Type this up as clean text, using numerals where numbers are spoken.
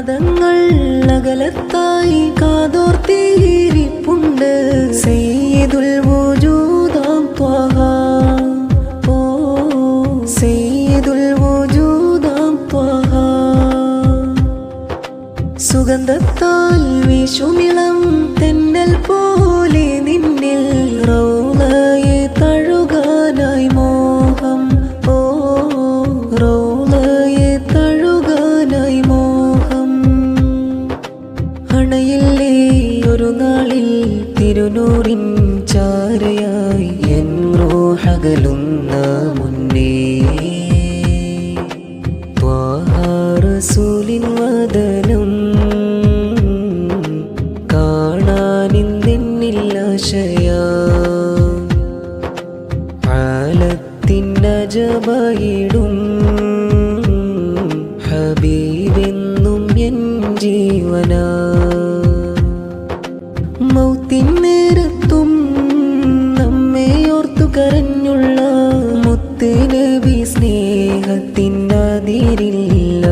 പാദങ്ങൾ അകലത്തായി കാതോർത്തിരിപ്പുണ്ട് സയ്യിദുൽ വജൂദാം ത്വഹ. ഓ സയ്യിദുൽ വജൂദാം ത്വഹ. സുഗന്ധത്താൽ വീശുമിളം തെന്നൽ പോലെ നിന്നിൽ റൗളയെ തഴുകാനായി മോഹം. ഓ റൗളയെ തഴുകാനായി മോഹം. അണയില്ലേ ഒരു നാളിൽ തിരുനൂറിൻ ചാരയായി എൻ റൂഹകലുന്ന മുന്നേ ത്വാഹ റസൂലിൻ വദനം കാണാനിന്നെന്നില്ലാശയാ. ആലത്തിന്നജബയിടും ഹബീബെന്നും എൻ ജീവനാ. മൗത്തിൻ നേരത്തും നമ്മെ ഓർത്തു കരഞ്ഞുള്ള മുത്ത് നബി സ്നേഹത്തിനതിരില്ല.